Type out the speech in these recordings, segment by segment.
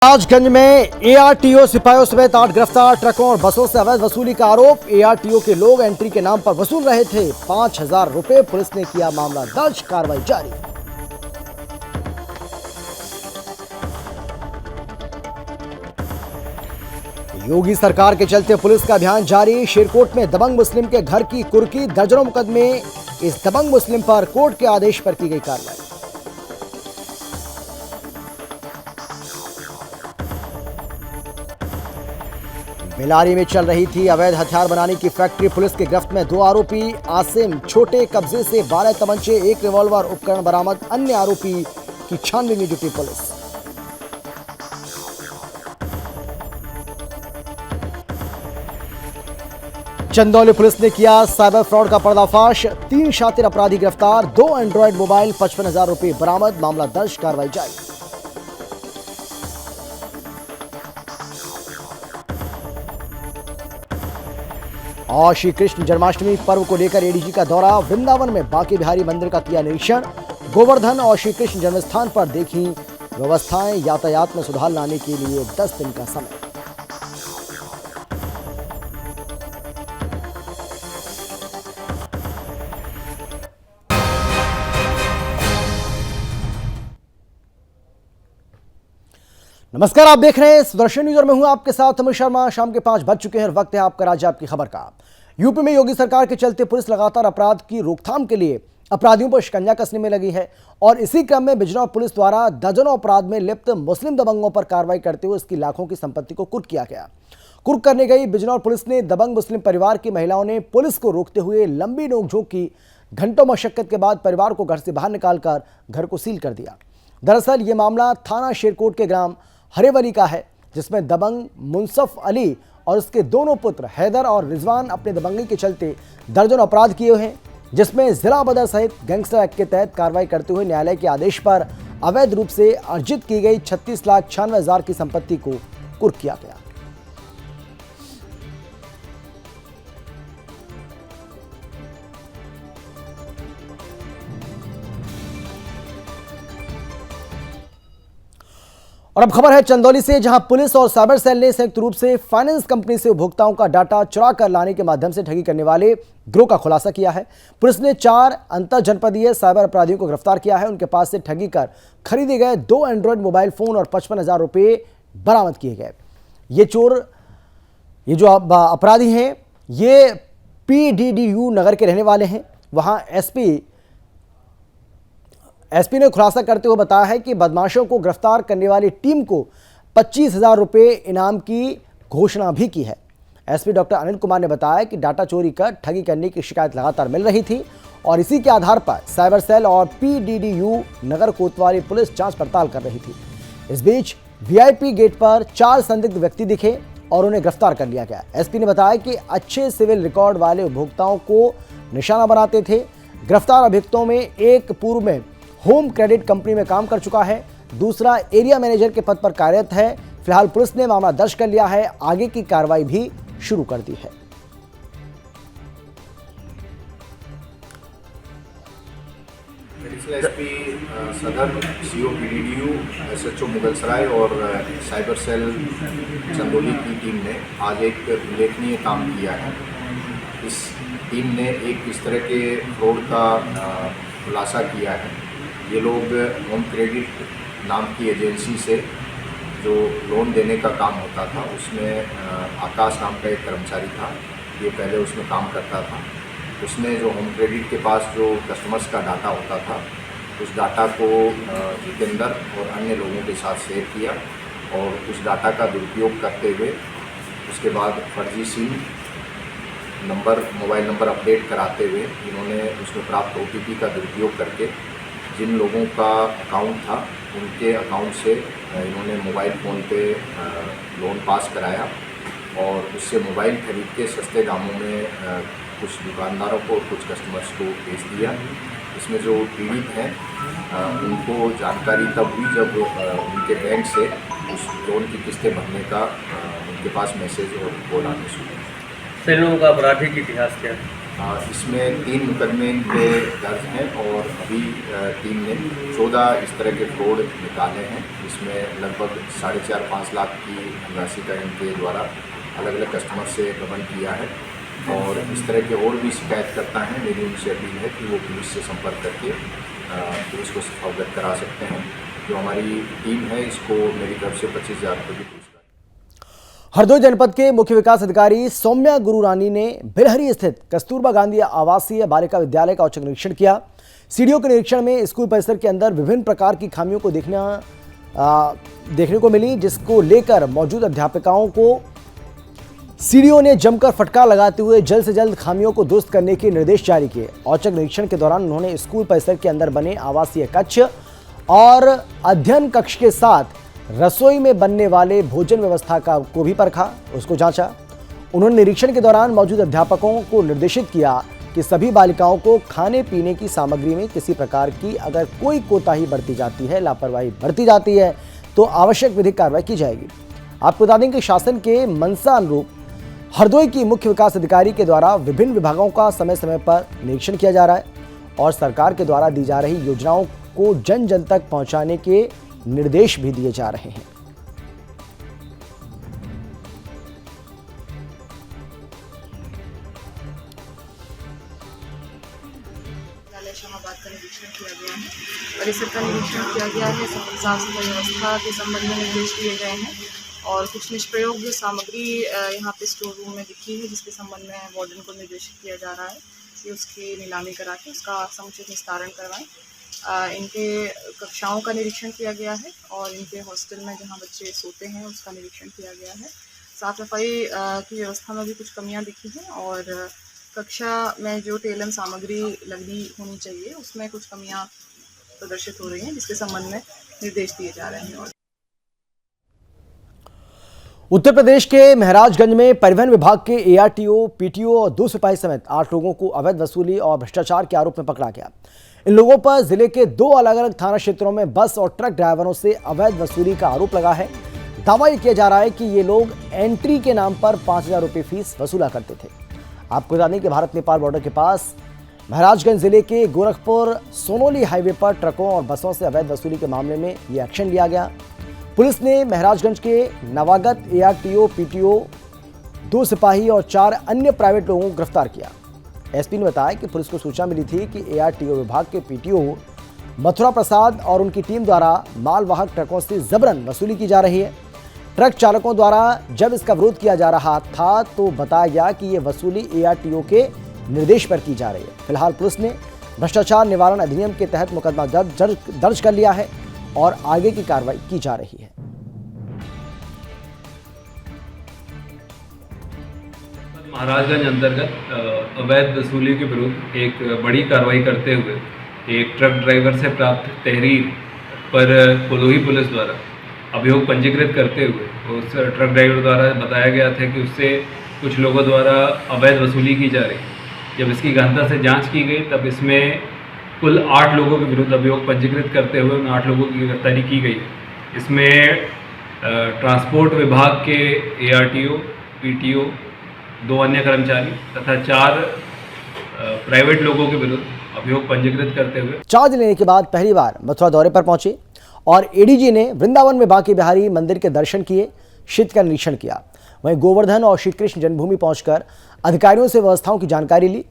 महाराजगंज में एआरटीओ सिपाहियों समेत 8 गिरफ्तार। ट्रकों और बसों से अवैध वसूली का आरोप। एआरटीओ के लोग एंट्री के नाम पर वसूल रहे थे 5,000 रुपए। पुलिस ने किया मामला दर्ज, कार्रवाई जारी। योगी सरकार के चलते पुलिस का अभियान जारी। शेरकोट में दबंग मुस्लिम के घर की कुर्की। दर्जनों मुकदमे। इस दबंग मुस्लिम पर कोर्ट के आदेश पर की गई कार्रवाई। बेलारी में चल रही थी अवैध हथियार बनाने की फैक्ट्री। पुलिस की गिरफ्त में 2 आरोपी। आसिम छोटे कब्जे से 12 तमंचे, 1 रिवॉल्वर उपकरण बरामद। अन्य आरोपी की छानबीन में जुटी पुलिस। चंदौली पुलिस ने किया साइबर फ्रॉड का पर्दाफाश। 3 शातिर अपराधी गिरफ्तार। 2 एंड्रॉयड मोबाइल, 55,000 रुपए बरामद। मामला दर्ज, कार्रवाई जारी। और श्री कृष्ण जन्माष्टमी पर्व को लेकर एडीजी का दौरा। वृंदावन में बांके बिहारी मंदिर का किया निरीक्षण। गोवर्धन और श्री कृष्ण जन्मस्थान पर देखी व्यवस्थाएं। यातायात में सुधार लाने के लिए 10 दिन का समय। नमस्कार, आप देख रहे हैं सुदर्शन न्यूज और मैं हूं आपके साथ अमित शर्मा। शाम के 5 बज चुके हैं। वक्त है आपका राज्य आपकी खबर का। यूपी में योगी सरकार के चलते पुलिस लगातार अपराध की रोकथाम के लिए अपराधियों पर शिकंजा कसने में लगी है और इसी क्रम में बिजनौर पुलिस द्वारा दर्जनों अपराध में लिप्त मुस्लिम दबंगों पर कार्रवाई करते हुए उसकी लाखों की संपत्ति को कुर्क किया गया। कुर्क करने गई बिजनौर पुलिस ने दबंग मुस्लिम परिवार की महिलाओं ने पुलिस को रोकते हुए लंबी नोकझोंक की। घंटों मशक्कत के बाद परिवार को घर से बाहर निकालकर घर को सील कर दिया। दरअसल ये मामला थाना शेरकोट के ग्राम हरेवली का है, जिसमें दबंग मुनसफ अली और उसके दोनों पुत्र हैदर और रिजवान अपने दबंगी के चलते दर्जनों अपराध किए हैं, जिसमें जिला बदर सहित गैंगस्टर एक्ट के तहत कार्रवाई करते हुए न्यायालय के आदेश पर अवैध रूप से अर्जित की गई 36,96,000 की संपत्ति को कुर्क किया गया। और अब खबर है चंदौली से, जहां पुलिस और साइबर सेल ने संयुक्त रूप से फाइनेंस कंपनी से उपभोक्ताओं का डाटा चुरा कर लाने के माध्यम से ठगी करने वाले गिरोह का खुलासा किया है। पुलिस ने 4 अंतर जनपदीय साइबर अपराधियों को गिरफ्तार किया है। उनके पास से ठगी कर खरीदे गए 2 एंड्रॉयड मोबाइल फोन और 55,000 रुपए बरामद किए गए। ये जो अपराधी हैं ये PDDU नगर के रहने वाले हैं। वहां एसपी ने खुलासा करते हुए बताया है कि बदमाशों को गिरफ्तार करने वाली टीम को 25,000 रुपए इनाम की घोषणा भी की है। एसपी डॉक्टर अनिल कुमार ने बताया कि डाटा चोरी कर ठगी करने की शिकायत लगातार मिल रही थी और इसी के आधार पर साइबर सेल और PDDU नगर कोतवाली पुलिस जांच पड़ताल कर रही थी। इस बीच VIP गेट पर 4 संदिग्ध व्यक्ति दिखे और उन्हें गिरफ्तार कर लिया गया। एसपी ने बताया कि अच्छे सिविल रिकॉर्ड वाले उपभोक्ताओं को निशाना बनाते थे। गिरफ्तार अभियुक्तों में एक पूर्व में होम क्रेडिट कंपनी में काम कर चुका है, दूसरा एरिया मैनेजर के पद पर कार्यरत है। फिलहाल पुलिस ने मामला दर्ज कर लिया है, आगे की कार्रवाई भी शुरू कर दी है। एसपी सदर, CO PDDU, SHO मुगलसराय और साइबर सेल चंदौली की टीम ने आज एक उल्लेखनीय काम किया है। इस टीम ने एक इस तरह के फ्रॉड का खुलासा किया है। ये लोग होम क्रेडिट नाम की एजेंसी से जो लोन देने का काम होता था, उसमें आकाश नाम का एक कर्मचारी था। ये पहले उसमें काम करता था। उसने जो होम क्रेडिट के पास जो कस्टमर्स का डाटा होता था, उस डाटा को जितेंद्र और अन्य लोगों के साथ शेयर किया और उस डाटा का दुरुपयोग करते हुए उसके बाद फर्जी SIM number, mobile number update कराते हुए इन्होंने उसमें प्राप्त OTP का दुरुपयोग करके जिन लोगों का अकाउंट था उनके अकाउंट से इन्होंने मोबाइल फ़ोन पे लोन पास कराया और उससे मोबाइल खरीद के सस्ते दामों में कुछ दुकानदारों को और कुछ कस्टमर्स को बेच दिया। इसमें जो पीड़ित हैं उनको जानकारी तब हुई जब उनके बैंक से उस लोन की किस्तें भरने का उनके पास मैसेज और कॉल आने शुरू। इन लोगों का आपराधिक इतिहास क्या है? इसमें 3 मुकदमे पे दर्ज हैं और अभी टीम ने 14 इस तरह के फ्रॉड निकाले हैं। इसमें लगभग 4.5-5 लाख की राशि का इनके द्वारा अलग अलग कस्टमर से गबन किया है। और इस तरह के और भी शिकायतकर्ता हैं, मेरी उनसे अपील है कि वो पुलिस से संपर्क करके पुलिस को अवगत करा सकते हैं। जो हमारी टीम है इसको मेरी तरफ से 25,000 रुपये की पुरस्कार। हरदोई जनपद के मुख्य विकास अधिकारी सौम्या गुरुरानी ने बिलहरी स्थित कस्तूरबा गांधी आवासीय बालिका विद्यालय का औचक निरीक्षण किया। सीडीओ के निरीक्षण में स्कूल परिसर के अंदर विभिन्न प्रकार की खामियों को देखने को मिली, जिसको लेकर मौजूद अध्यापिकाओं को सीडीओ ने जमकर फटकार लगाते हुए जल्द से जल्द खामियों को दुरुस्त करने के निर्देश जारी किए। औचक निरीक्षण के दौरान उन्होंने स्कूल परिसर के अंदर बने आवासीय कक्ष और अध्ययन कक्ष के साथ रसोई में बनने वाले भोजन व्यवस्था को भी परखा, उसको जांचा। उन्होंने निरीक्षण के दौरान मौजूद अध्यापकों को निर्देशित किया कि सभी बालिकाओं को खाने पीने की सामग्री में किसी प्रकार की अगर कोई कोताही बरती जाती है, लापरवाही बरती जाती है, तो आवश्यक विधिक कार्रवाई की जाएगी। आपको बता दें कि शासन के मंशा अनुरूप हरदोई की मुख्य विकास अधिकारी के द्वारा विभिन्न विभागों का समय समय पर निरीक्षण किया जा रहा है और सरकार के द्वारा दी जा रही योजनाओं को जन जन तक पहुंचाने के निर्देश भी दिए जा रहे हैं। शाहाबाद का निरीक्षण किया गया है, परिसर का निरीक्षण किया गया है, साफ सफाई व्यवस्था के संबंध में निर्देश दिए गए हैं और कुछ निष्प्रयोग सामग्री यहाँ पे स्टोर रूम में दिखी है, जिसके संबंध में वार्डन को निर्देशित किया जा रहा है कि उसकी नीलामी करा के उसका समुचित निस्तारण करवाएं। इनके कक्षाओं का निरीक्षण किया गया है और इनके हॉस्टल में जहाँ बच्चे सोते हैं उसका निरीक्षण किया गया है। साफ़ सफाई की व्यवस्था में भी कुछ कमियां दिखी हैं और कक्षा में जो टेलम सामग्री लगी होनी चाहिए उसमें कुछ कमियां प्रदर्शित हो रही हैं, जिसके संबंध में निर्देश दिए जा रहे हैं। उत्तर प्रदेश के महाराजगंज में परिवहन विभाग के एआरटीओ, पीटीओ और 2 सिपाही समेत 8 लोगों को अवैध वसूली और भ्रष्टाचार के आरोप में पकड़ा गया। इन लोगों पर जिले के 2 अलग अलग थाना क्षेत्रों में बस और ट्रक ड्राइवरों से अवैध वसूली का आरोप लगा है। दावा यह किया जा रहा है कि ये लोग एंट्री के नाम पर 5,000 रुपये फीस वसूला करते थे। आपको बता दें कि भारत नेपाल बॉर्डर के पास महाराजगंज जिले के गोरखपुर सोनोली हाईवे पर ट्रकों और बसों से अवैध वसूली के मामले में ये एक्शन लिया गया। पुलिस ने महाराजगंज के नवागत एआरटीओ, पीटीओ, 2 सिपाही और 4 अन्य प्राइवेट लोगों को गिरफ्तार किया। एसपी ने बताया कि पुलिस को सूचना मिली थी कि एआरटीओ विभाग के पीटीओ मथुरा प्रसाद और उनकी टीम द्वारा मालवाहक ट्रकों से जबरन वसूली की जा रही है। ट्रक चालकों द्वारा जब इसका विरोध किया जा रहा था तो बताया गया कि ये वसूली एआरटीओ के निर्देश पर की जा रही है। फिलहाल पुलिस ने भ्रष्टाचार निवारण अधिनियम के तहत मुकदमा दर्ज कर लिया है और आगे की कार्रवाई की जा रही है। महाराजगंज अंतर्गत अवैध वसूली के विरुद्ध एक बड़ी कार्रवाई करते हुए एक ट्रक ड्राइवर से प्राप्त तहरीर पर भदोही पुलिस द्वारा अभियोग पंजीकृत करते हुए उस ट्रक ड्राइवर द्वारा बताया गया था कि उससे कुछ लोगों द्वारा अवैध वसूली की जा रही। जब इसकी गहनता से जांच की गई तब इसमें कुल 8 लोगों के विरुद्ध अभियोग पंजीकृत करते हुए उन 8 लोगों की गिरफ्तारी की गई। इसमें ट्रांसपोर्ट विभाग के एआरटीओ, पीटीओ, 2 अन्य कर्मचारी तथा 4 प्राइवेट लोगों के विरुद्ध अभियोग पंजीकृत करते हुए चार्ज लेने के बाद पहली बार मथुरा दौरे पर पहुंचे और एडीजी ने वृंदावन में बांके बिहारी मंदिर के दर्शन किए, शीत का निरीक्षण किया। वहीं गोवर्धन और श्री कृष्ण जन्मभूमि पहुंचकर अधिकारियों से व्यवस्थाओं की जानकारी ली।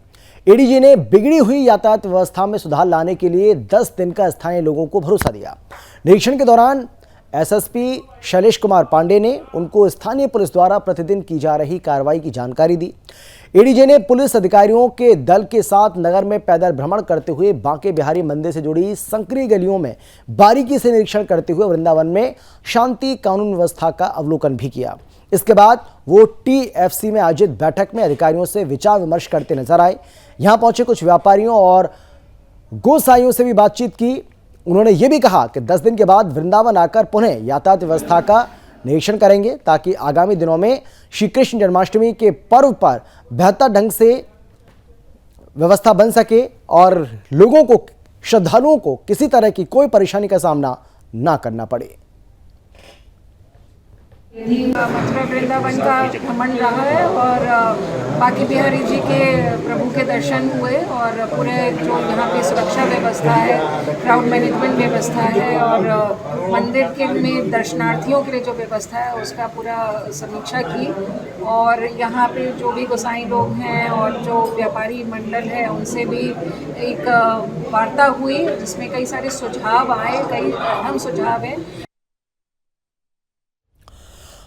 एडीजी ने बिगड़ी हुई यातायात व्यवस्था में सुधार लाने के लिए 10 दिन का स्थानीय लोगों को भरोसा दिया। निरीक्षण के दौरान एसएसपी शैलेश कुमार पांडे ने उनको स्थानीय पुलिस द्वारा प्रतिदिन की जा रही कार्रवाई की जानकारी दी। एडीजी ने पुलिस अधिकारियों के दल के साथ नगर में पैदल भ्रमण करते हुए बांके बिहारी मंदिर से जुड़ी संकरी गलियों में बारीकी से निरीक्षण करते हुए वृंदावन में शांति कानून व्यवस्था का अवलोकन भी किया। इसके बाद वो टीएफसी में आयोजित बैठक में अधिकारियों से विचार विमर्श करते नजर आए। यहां पहुंचे कुछ व्यापारियों और गोसाइयों से भी बातचीत की। उन्होंने ये भी कहा कि 10 दिन के बाद वृंदावन आकर पुनः यातायात व्यवस्था का निरीक्षण करेंगे ताकि आगामी दिनों में श्री कृष्ण जन्माष्टमी के पर्व पर बेहतर ढंग से व्यवस्था बन सके और लोगों को, श्रद्धालुओं को किसी तरह की कोई परेशानी का सामना ना करना पड़े। मथुरा वृंदावन का भ्रमण रहा है और बाकी बिहारी जी के प्रभु के दर्शन हुए और पूरे जो यहाँ पे सुरक्षा व्यवस्था है, क्राउड मैनेजमेंट व्यवस्था है और मंदिर के में दर्शनार्थियों के लिए जो व्यवस्था है उसका पूरा समीक्षा की। और यहाँ पे जो भी गोसाई लोग हैं और जो व्यापारी मंडल है उनसे भी एक वार्ता हुई जिसमें कई सारे सुझाव आए, कई अहम सुझाव हैं।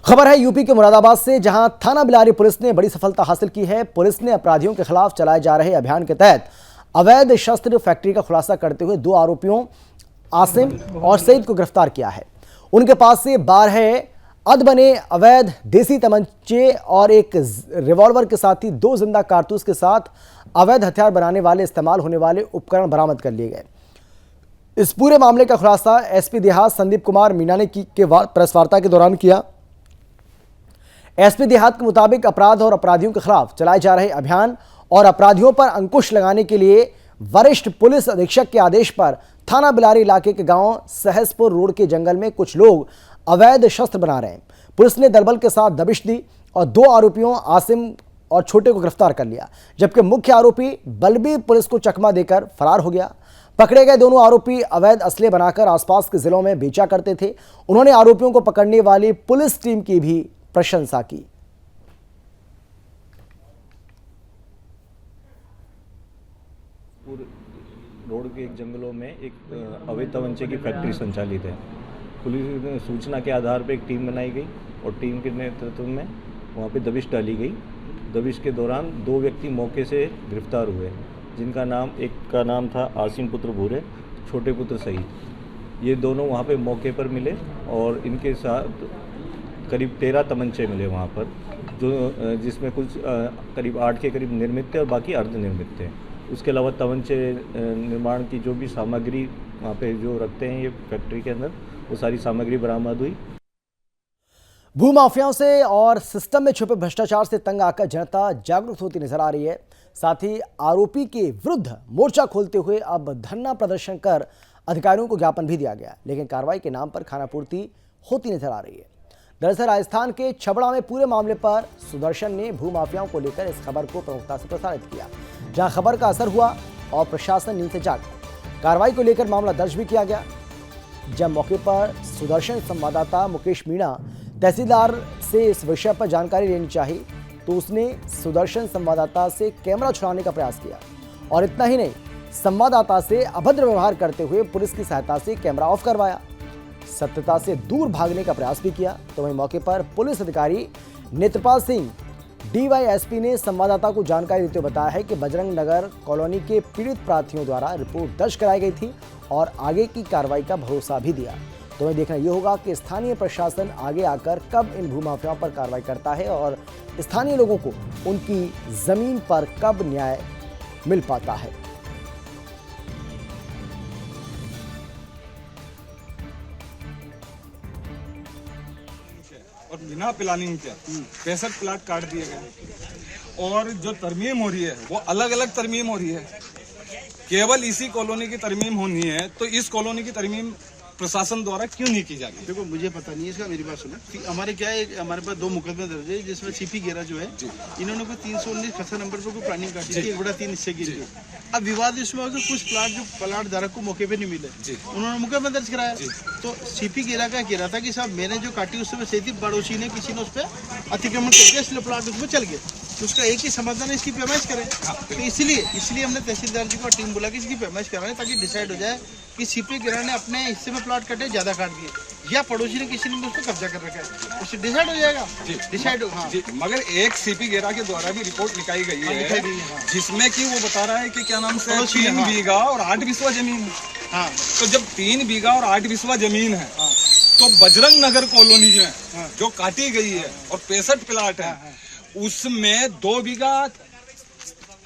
खबर है यूपी के मुरादाबाद से, जहां थाना बिलारी पुलिस ने बड़ी सफलता हासिल की है। पुलिस ने अपराधियों के खिलाफ चलाए जा रहे अभियान के तहत अवैध शस्त्र फैक्ट्री का खुलासा करते हुए 2 आरोपियों आसिम और सईद को गिरफ्तार किया है। उनके पास से 12 अधबने अवैध देसी तमंचे और एक रिवॉल्वर के साथ ही 2 जिंदा कारतूस के साथ अवैध हथियार बनाने वाले इस्तेमाल होने वाले उपकरण बरामद कर लिए गए। इस पूरे मामले का खुलासा एसपी देहात संदीप कुमार मीणा ने प्रेस वार्ता के दौरान किया। एसपी देहात के मुताबिक अपराध और अपराधियों के खिलाफ चलाए जा रहे अभियान और अपराधियों पर अंकुश लगाने के लिए वरिष्ठ पुलिस अधीक्षक के आदेश पर थाना बिलारी इलाके के गांव सहसपुर रोड के जंगल में कुछ लोग अवैध शस्त्र बना रहे हैं। पुलिस ने दलबल के साथ दबिश दी और 2 आरोपियों आसिम और छोटे को गिरफ्तार कर लिया, जबकि मुख्य आरोपी बलबीर पुलिस को चकमा देकर फरार हो गया। पकड़े गए दोनों आरोपी अवैध असले बनाकर आसपास के जिलों में बेचा करते थे। उन्होंने आरोपियों को पकड़ने वाली पुलिस टीम की भी प्रशंसा की। रोड के एक जंगलों में एक अवैध तमंचे की फैक्ट्री संचालित है। पुलिस सूचना के आधार पर एक टीम बनाई गई और टीम के नेतृत्व में वहां पे दबिश डाली गई। दबिश के दौरान 2 व्यक्ति मौके से गिरफ्तार हुए, जिनका नाम, एक का नाम था आसिम पुत्र भूरे, छोटे पुत्र सईद। ये दोनों वहाँ पे मौके पर मिले और इनके साथ करीब 13 तमंचे मिले वहाँ पर, जो जिसमें कुछ करीब 8 के करीब निर्मित थे और बाकी अर्धनिर्मित थे। उसके अलावा तमंचे निर्माण की जो भी सामग्री वहाँ पे जो रखते हैं ये फैक्ट्री के अंदर, वो सारी सामग्री बरामद हुई। भूमाफियाओं से और सिस्टम में छुपे भ्रष्टाचार से तंग आकर जनता जागरूक होती नजर आ रही है। साथ ही आरोपी के विरुद्ध मोर्चा खोलते हुए अब धरना प्रदर्शन कर अधिकारियों को ज्ञापन भी दिया गया, लेकिन कार्रवाई के नाम पर खानापूर्ति होती नजर आ रही है। दरअसल राजस्थान के छबड़ा में पूरे मामले पर सुदर्शन ने भूमाफियाओं को लेकर इस खबर को प्रमुखता से प्रसारित किया, जहां खबर का असर हुआ और प्रशासन नींद से जाग गया। कार्रवाई को लेकर मामला दर्ज भी किया गया। जब मौके पर सुदर्शन संवाददाता मुकेश मीणा तहसीलदार से इस विषय पर जानकारी लेनी चाहिए तो उसने सुदर्शन संवाददाता से कैमरा छुड़ाने का प्रयास किया और इतना ही नहीं, संवाददाता से अभद्र व्यवहार करते हुए पुलिस की सहायता से कैमरा ऑफ करवाया। सत्यता से दूर भागने का प्रयास भी किया। तो वहीं मौके पर पुलिस अधिकारी नेत्रपाल सिंह डीवाईएसपी ने संवाददाता को जानकारी देते हुए बताया है कि बजरंग नगर कॉलोनी के पीड़ित प्रार्थियों द्वारा रिपोर्ट दर्ज कराई गई थी और आगे की कार्रवाई का भरोसा भी दिया। तो वहीं देखना यह होगा कि स्थानीय प्रशासन आगे आकर कब इन भूमाफियाओं पर कार्रवाई करता है और स्थानीय लोगों को उनकी जमीन पर कब न्याय मिल पाता है। और बिना प्लानिंग के 65 प्लाट काट दिए गए और जो तरमीम हो रही है वो अलग अलग तरमीम हो रही है। केवल इसी कॉलोनी की तरमीम होनी है तो इस कॉलोनी की तरमीम प्रशासन द्वारा क्यों नहीं की जाती? देखो मुझे पता नहीं है इसका, मेरी बात सुनो। हमारे क्या है, हमारे पास 2 मुकदमे दर्ज है जिसमें सीपी गेरा जो है इन्होंने कोई 319 खसा नंबर पर कोई प्लानिंग काटी थी 1/3 हिस्से की। अब विवाद इसमें तो कुछ प्लाट धारक को मौके पे नहीं मिले, उन्होंने मुकदमा दर्ज कराया। तो सीपी गेरा का कह रहा था कि साहब मैंने जो काटी उसमें सेती पड़ोसी ने किसी ने उस पर अतिक्रमण कर दिया, इसलिए प्लाट उसमें चल गया। तो उसका एक ही समाधान है, इसकी पैमाइश करें। तो इसलिए हमने तहसीलदार जी को टीम बुला के इसकी पैमाइश कराने ताकि डिसाइड हो जाए कि सीपी गेरा ने अपने हिस्से में प्लाट काटे, ज्यादा काट दिए, या पड़ोसी ने किसी ने उस पर कब्जा कर रखा है, उससे डिसाइड हो जाएगा। डिसाइड हाँ। मगर एक सीपी गेरा के द्वारा भी रिपोर्ट लिखाई गई है जिसमें कि वो बता रहा है कि क्या नाम से 3 बीघा और 8 बिस्वा जमीन है। हाँ। तो जब 3 बीघा और 8 बिस्वा जमीन है तो बजरंग नगर कॉलोनी जो काटी गई है और 65 प्लाट है उसमें 2 बीघा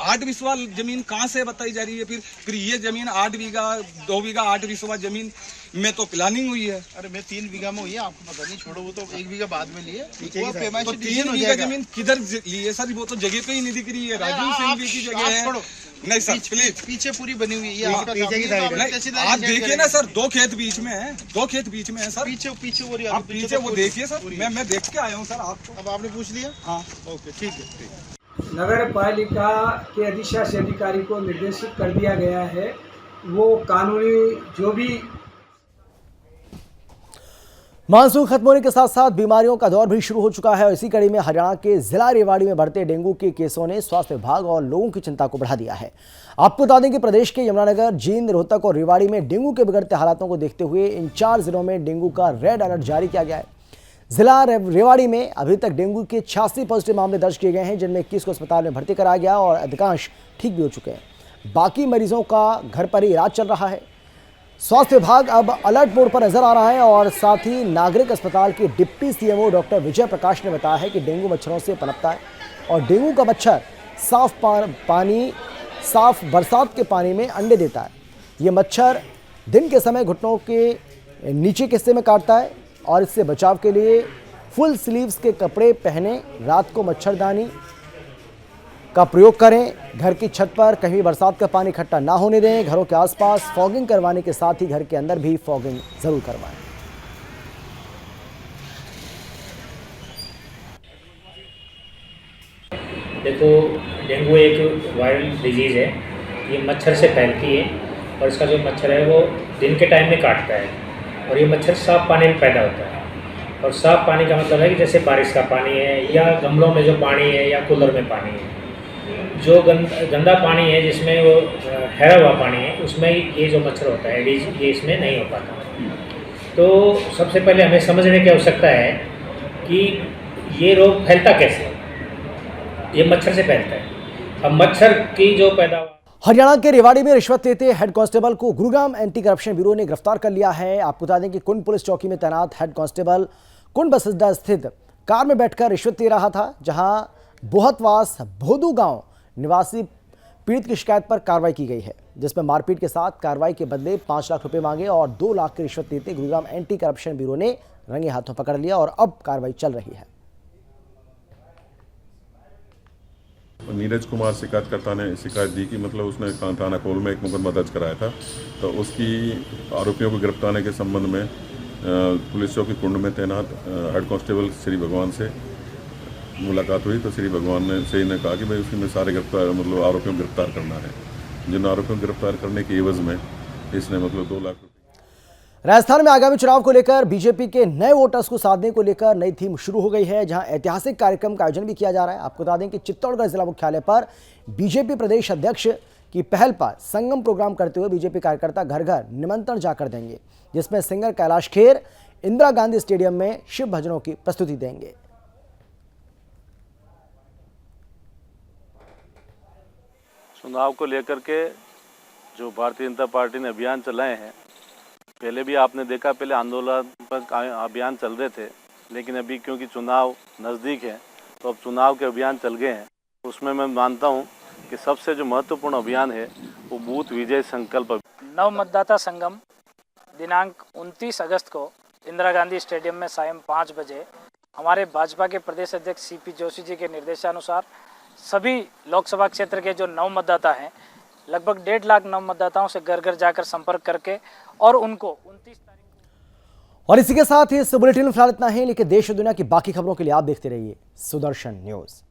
8 बिस्वा जमीन कहाँ से बताई जा रही है? फिर ये जमीन 8 बीघा 2 बीघा 8 बिस्वा जमीन में तो प्लानिंग हुई है। अरे मैं 3 बीघा में हुई है, आपको पता नहीं, छोड़ो वो तो 1 बीघा बाद में लिए। वो तो 3 बीघा जमीन किधर ली है सर? वो तो जगह पे ही नहीं दिख रही है, राजीव सिंह की जगह है। नहीं सर प्लीज, पीछे पूरी बनी हुई है, आपका पीछे की साइड। आप देखिए ना सर, 2 खेत बीच में है, 2 खेत बीच में है सर। पीछे आप पीछे वो देखिए सर, मैं देख के आया हूँ सर आपको। अब आपने पूछ लिया? हाँ ओके ठीक है। नगर पालिका के अधिशासी अधिकारी को निर्देशित कर दिया गया है, वो कानूनी जो भी मानसून खत्म होने के साथ साथ बीमारियों का दौर भी शुरू हो चुका है और इसी कड़ी में हरियाणा के जिला रेवाड़ी में बढ़ते डेंगू के केसों ने स्वास्थ्य विभाग और लोगों की चिंता को बढ़ा दिया है। आपको बता दें कि प्रदेश के यमुनानगर, जींद, रोहतक और रेवाड़ी में डेंगू के बिगड़ते हालातों को देखते हुए इन 4 जिलों में डेंगू का रेड अलर्ट जारी किया गया है। जिला रेवाड़ी में अभी तक डेंगू के 86 पॉजिटिव मामले दर्ज किए गए हैं, जिनमें 21 को अस्पताल में भर्ती कराया गया और अधिकांश ठीक भी हो चुके हैं। बाकी मरीजों का घर पर ही इलाज चल रहा है। स्वास्थ्य विभाग अब अलर्ट मोड पर नजर आ रहा है और साथ ही नागरिक अस्पताल के deputy CMO doctor Vijay Prakash ने बताया है कि डेंगू मच्छरों से पनपता है और डेंगू का मच्छर साफ बरसात के पानी में अंडे देता है। ये मच्छर दिन के समय घुटनों के नीचे के हिस्से में काटता है और इससे बचाव के लिए फुल स्लीव्स के कपड़े पहने, रात को मच्छरदानी का प्रयोग करें। घर की छत पर कहीं बरसात का पानी इकट्ठा ना होने दें। घरों के आसपास फॉगिंग करवाने के साथ ही घर के अंदर भी फॉगिंग जरूर करवाएं। देखो, डेंगू एक वायरल डिजीज़ है, ये मच्छर से फैलती है और इसका जो मच्छर है वो दिन के टाइम में काटता है और ये मच्छर साफ पानी में पैदा होता है। और साफ पानी का मतलब है कि जैसे बारिश का पानी है या गमलों में जो पानी है या कूलर में पानी है। जो गंदा पानी है जिसमें वो ठहरा हुआ पानी है, उसमें ये जो मच्छर होता है एडीज, ये इसमें नहीं हो पाता। तो सबसे पहले हमें समझने की आवश्यकता है कि ये रोग फैलता कैसे है। ये मच्छर से फैलता है। अब मच्छर की जो पैदावार हरियाणा के रेवाड़ी में रिश्वत लेते हेड कांस्टेबल को गुरुग्राम एंटी करप्शन ब्यूरो ने गिरफ्तार कर लिया है। आपको बता दें कि कुंड पुलिस चौकी में तैनात हेड कांस्टेबल कुंड बस अड्डा स्थित कार में बैठकर रिश्वत ले रहा था, जहां बोहतवास भोदू गांव निवासी पीड़ित की शिकायत पर कार्रवाई की गई है, जिसमें मारपीट के साथ कार्रवाई के बदले 5 लाख रुपए मांगे और 2 लाख की रिश्वत लेते गुरुग्राम एंटी करप्शन ब्यूरो ने रंगे हाथों पकड़ लिया और अब कार्रवाई चल रही है। नीरज कुमार शिकायतकर्ता ने शिकायत दी कि मतलब उसने थाना कोल में एक मुकदमा दर्ज कराया था, तो उसकी आरोपियों को गिरफ्तार के संबंध में पुलिस चौकी कुंड में तैनात हेड कांस्टेबल श्री भगवान से मुलाकात हुई। तो श्री भगवान ने कहा कि भाई उसमें सारे मतलब आरोपियों को गिरफ्तार करना है। जिन आरोपियों को गिरफ्तार करने के एवज में इसने मतलब 2 लाख रुपये। राजस्थान में आगामी चुनाव को लेकर बीजेपी के नए वोटर्स को साधने को लेकर नई थीम शुरू हो गई है, जहां ऐतिहासिक कार्यक्रम का आयोजन भी किया जा रहा है। आपको बता दें कि चित्तौड़गढ़ जिला मुख्यालय पर बीजेपी प्रदेश अध्यक्ष की पहल पर संगम प्रोग्राम करते हुए बीजेपी कार्यकर्ता घर घर निमंत्रण जाकर देंगे, जिसमें सिंगर कैलाश खेर इंदिरा गांधी स्टेडियम में शिव भजनों की प्रस्तुति देंगे। चुनाव को लेकर के जो भारतीय जनता पार्टी ने अभियान चलाए हैं, पहले भी आपने देखा, पहले आंदोलन पर अभियान चल रहे थे, लेकिन अभी क्योंकि चुनाव नज़दीक है तो अब चुनाव के अभियान चल गए हैं। उसमें मैं मानता हूं कि सबसे जो महत्वपूर्ण अभियान है वो बूथ विजय संकल्प। नव मतदाता संगम दिनांक 29 अगस्त को इंदिरा गांधी स्टेडियम में सायं 5 बजे हमारे भाजपा के प्रदेश अध्यक्ष सीपी जोशी जी के निर्देशानुसार सभी लोकसभा क्षेत्र के जो नव मतदाता हैं, लगभग 1.5 लाख नव मतदाताओं से घर घर जाकर संपर्क करके और उनको 29 तारीख। और इसी के साथ ही इस बुलेटिन में फिलहाल इतना ही, लेकिन देश और दुनिया की बाकी खबरों के लिए आप देखते रहिए सुदर्शन न्यूज।